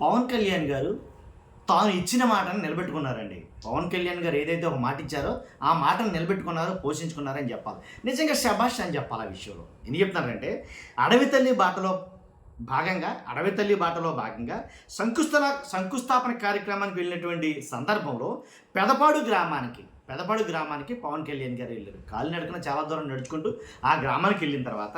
పవన్ కళ్యాణ్ గారు తాను ఇచ్చిన మాటను నిలబెట్టుకున్నారండి. పవన్ కళ్యాణ్ గారు ఏదైతే ఒక మాట ఇచ్చారో ఆ మాటను నిలబెట్టుకున్నారో, పోషించుకున్నారని చెప్పాలి. నిజంగా శభాష్ అని చెప్పాలి ఆ విషయంలో. ఎందుకు చెప్తున్నారంటే అడవి తల్లి భాగంగా శంకుస్థాపన కార్యక్రమానికి వెళ్ళినటువంటి సందర్భంలో పెదపాడు గ్రామానికి పవన్ కళ్యాణ్ గారు వెళ్ళారు. కాలినడకన చాలా దూరం నడుచుకుంటూ ఆ గ్రామానికి వెళ్ళిన తర్వాత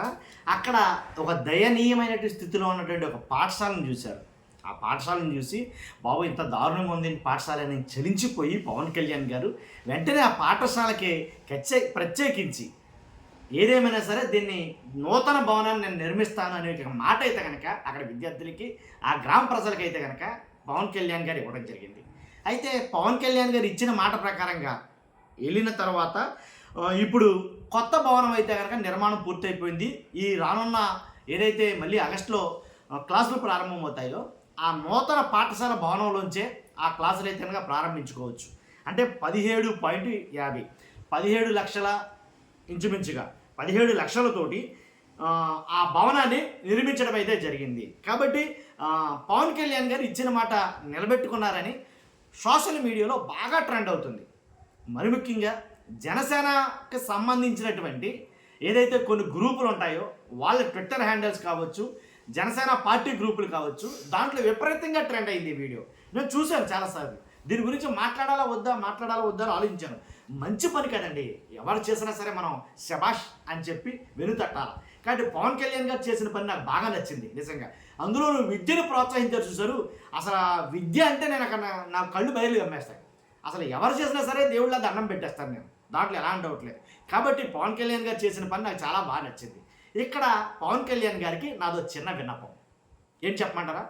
అక్కడ ఒక దయనీయమైనటువంటి స్థితిలో ఉన్నటువంటి ఒక పాఠశాలను చూశారు. ఆ పాఠశాలను చూసి బాబు ఇంత దారుణంగా ఉంది పాఠశాల అని చలించిపోయి పవన్ కళ్యాణ్ గారు వెంటనే ఆ పాఠశాలకి ప్రత్యేకించి ఏదేమైనా సరే దీన్ని నూతన భవనాన్ని నేను నిర్మిస్తాను అనే ఒక మాట అయితే కనుక అక్కడ విద్యార్థులకి, ఆ గ్రామ ప్రజలకైతే కనుక పవన్ కళ్యాణ్ గారు ఇవ్వడం జరిగింది. అయితే పవన్ కళ్యాణ్ గారు ఇచ్చిన మాట ప్రకారంగా వెళ్ళిన తర్వాత ఇప్పుడు కొత్త భవనం అయితే కనుక నిర్మాణం పూర్తయిపోయింది. ఈ రానున్న ఏదైతే మళ్ళీ ఆగస్టులో క్లాసులు ప్రారంభమవుతాయో ఆ నూతన పాఠశాల భవనంలోంచే ఆ క్లాసులు అయితే కనుక ప్రారంభించుకోవచ్చు. అంటే 17 లక్షల ఇంచుమించుగా 17 లక్షలతోటి ఆ భవనాన్ని నిర్మించడం అయితే జరిగింది. కాబట్టి పవన్ కళ్యాణ్ గారు ఇచ్చిన మాట నిలబెట్టుకున్నారని సోషల్ మీడియాలో బాగా ట్రెండ్ అవుతుంది. మరి ముఖ్యంగా జనసేనకి సంబంధించినటువంటి ఏదైతే కొన్ని గ్రూపులు ఉంటాయో వాళ్ళ ట్విట్టర్ హ్యాండిల్స్ కావచ్చు, జనసేన పార్టీ గ్రూపులు కావచ్చు, దాంట్లో విపరీతంగా ట్రెండ్ అయింది ఈ వీడియో. నేను చూశాను చాలాసార్లు. దీని గురించి మాట్లాడాలా వద్దా అని ఆలోచించాను. మంచి పని కదండి, ఎవరు చేసినా సరే మనం శభాష్ అని చెప్పి వెనుతట్టాలి. కాబట్టి పవన్ కళ్యాణ్ గారు చేసిన పని నాకు బాగా నచ్చింది నిజంగా. అందులో విద్యను ప్రోత్సహించారు చూశారు. అసలు విద్య అంటే నేను అక్కడ నా కళ్ళు బయలు గమ్మేస్తాయి. అసలు ఎవరు చేసినా సరే దేవుళ్ళ దండం పెట్టేస్తాను నేను, దాంట్లో ఎలాంటి డౌట్ లేదు. కాబట్టి పవన్ కళ్యాణ్ గారు చేసిన పని నాకు చాలా బాగా నచ్చింది. ఇక్కడ పవన్ కళ్యాణ్ గారికి నాదో చిన్న విన్నపం. ఏం చెప్పమంటారా?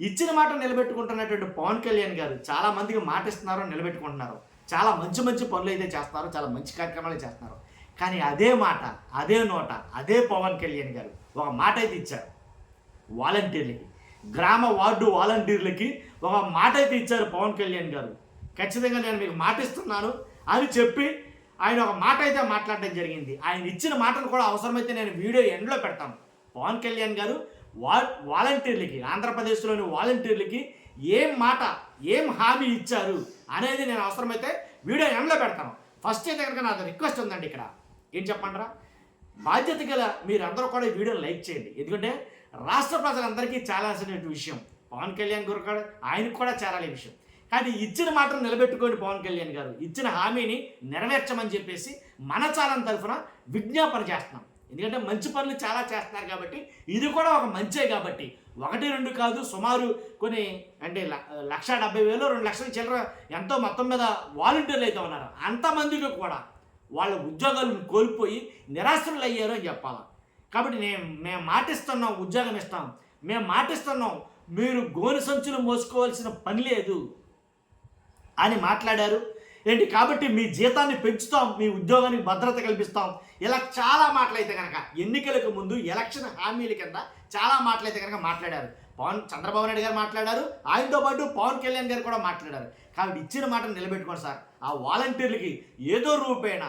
ఇచ్చిన మాట నిలబెట్టుకుంటున్నటువంటి పవన్ కళ్యాణ్ గారు చాలా మందికి మాట ఇస్తున్నారు, నిలబెట్టుకుంటున్నారు. చాలా మంచి పనులు అయితే చేస్తారు, చాలా మంచి కార్యక్రమాలు చేస్తున్నారు. కానీ అదే మాట, అదే నోట, అదే పవన్ కళ్యాణ్ గారు ఒక మాట అయితే ఇచ్చారు. వాలంటీర్లకి, గ్రామ వార్డు వాలంటీర్లకి ఒక మాట అయితే ఇచ్చారు పవన్ కళ్యాణ్ గారు. ఖచ్చితంగా నేను మీకు మాట ఇస్తున్నాను అని చెప్పి ఆయన ఒక మాట అయితే మాట్లాడడం జరిగింది. ఆయన ఇచ్చిన మాటను కూడా అవసరమైతే నేను వీడియో ఎండ్లో పెడతాను. పవన్ కళ్యాణ్ గారు వాలంటీర్లకి, ఆంధ్రప్రదేశ్లోని వాలంటీర్లకి ఏం హామీ ఇచ్చారు అనేది నేను అవసరమైతే వీడియో ఎండ్లో పెడతాను. ఫస్ట్ అయితే కనుక నాది రిక్వెస్ట్ ఉందండి. ఇక్కడ ఏం చెప్పంటారా, బాధ్యత గల మీరందరూ కూడా ఈ వీడియోని లైక్ చేయండి. ఎందుకంటే రాష్ట్ర ప్రజలందరికీ చాలాల్సిన విషయం, పవన్ కళ్యాణ్ గారు కూడా ఆయనకు కూడా చేరాలి విషయం. కానీ ఇచ్చిన మాటను నిలబెట్టుకోండి. పవన్ కళ్యాణ్ గారు ఇచ్చిన హామీని నెరవేర్చమని చెప్పేసి మన ఛానల్ తరఫున విజ్ఞాపన చేస్తున్నాం. ఎందుకంటే మంచి పనులు చాలా చేస్తున్నారు కాబట్టి ఇది కూడా ఒక మంచే. కాబట్టి 1-2 కాదు, సుమారు కొన్ని అంటే 1,70,000 2 లక్షల చిల్లర ఎంతో మొత్తం మీద వాలంటీర్లు అయితే ఉన్నారు. అంతమందికి కూడా వాళ్ళ ఉద్యోగాలను కోల్పోయి నిరాశలు అయ్యారు అని చెప్పాలి. కాబట్టి మేము మాటిస్తున్నాం, ఉద్యోగం ఇస్తాం, మేము మాటిస్తున్నాం, మీరు గోను సంచులు మోసుకోవాల్సిన పని లేదు అని మాట్లాడారు ఏంటి. కాబట్టి మీ జీతాన్ని పెంచుతాం, మీ ఉద్యోగానికి భద్రత కల్పిస్తాం, ఇలా చాలా మాటలైతే కనుక ఎన్నికలకు ముందు ఎలక్షన్ హామీల కింద చాలా మాటలైతే కనుక మాట్లాడారు. చంద్రబాబు నాయుడు గారు మాట్లాడారు, ఆయనతో పాటు పవన్ కళ్యాణ్ గారు కూడా మాట్లాడారు. కాబట్టి ఇచ్చిన మాటను నిలబెట్టుకోండి సార్. ఆ వాలంటీర్లకి ఏదో రూపేణ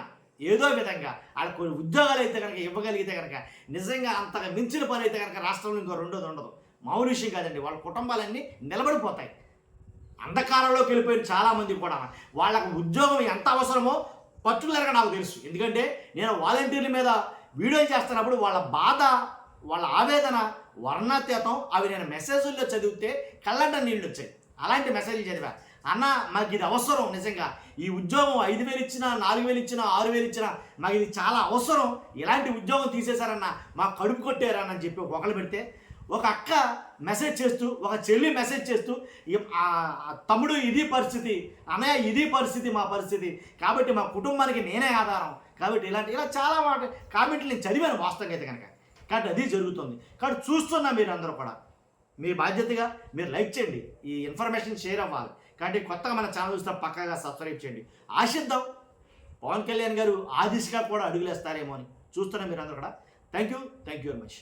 ఏదో విధంగా వాళ్ళకి కొన్ని ఉద్యోగాలు అయితే కనుక ఇవ్వగలిగితే కనుక నిజంగా అంతగా మించిన పని అయితే కనుక రాష్ట్రంలో ఇంకో రెండోది ఉండదు. మామూలు విషయం కాదండి. వాళ్ళ కుటుంబాలన్నీ నిలబడిపోతాయి. అంధకారంలోకి వెళ్ళిపోయిన చాలామంది కూడా వాళ్ళకు ఉద్యోగం ఎంత అవసరమో పర్టికులర్గా నాకు తెలుసు. ఎందుకంటే నేను వాలంటీర్ల మీద వీడియో చేస్తున్నప్పుడు వాళ్ళ బాధ, వాళ్ళ ఆవేదన వర్ణాతీతం. అవి నేను మెసేజ్ల్లో చదివితే కళ్ళంట నీళ్ళు వచ్చాయి. అలాంటి మెసేజ్లు చదివా. అన్న మాకు ఇది అవసరం, నిజంగా ఈ ఉద్యోగం 5,000 ఇచ్చినా, 4,000 ఇచ్చినా, 6,000 ఇచ్చినా మాకు ఇది చాలా అవసరం. ఇలాంటి ఉద్యోగం తీసేశారన్న, మాకు కడుపు కొట్టారని చెప్పి ఒకళ్ళు పెడితే, ఒక అక్క మెసేజ్ చేస్తూ, ఒక చెల్లి మెసేజ్ చేస్తూ, తమ్ముడు ఇది పరిస్థితి, అన్నయ్య ఇది పరిస్థితి, మా పరిస్థితి, కాబట్టి మా కుటుంబానికి నేనే ఆధారం, కాబట్టి ఇలా చాలా కామెంట్లు నేను చదివాను వాస్తవంగా అయితే కనుక. కాబట్టి అది జరుగుతుంది. కాబట్టి చూస్తున్నా మీరు అందరూ కూడా మీ బాధ్యతగా మీరు లైక్ చేయండి, ఈ ఇన్ఫర్మేషన్ షేర్ అవ్వాలి. కాబట్టి కొత్తగా మన ఛానల్ చూస్తే పక్కాగా సబ్స్క్రైబ్ చేయండి. ఆశిద్దాం పవన్ కళ్యాణ్ గారు ఆ దిశగా కూడా అడుగులేస్తారేమో అని చూస్తున్నా మీరు అందరూ కూడా. Thank you very much.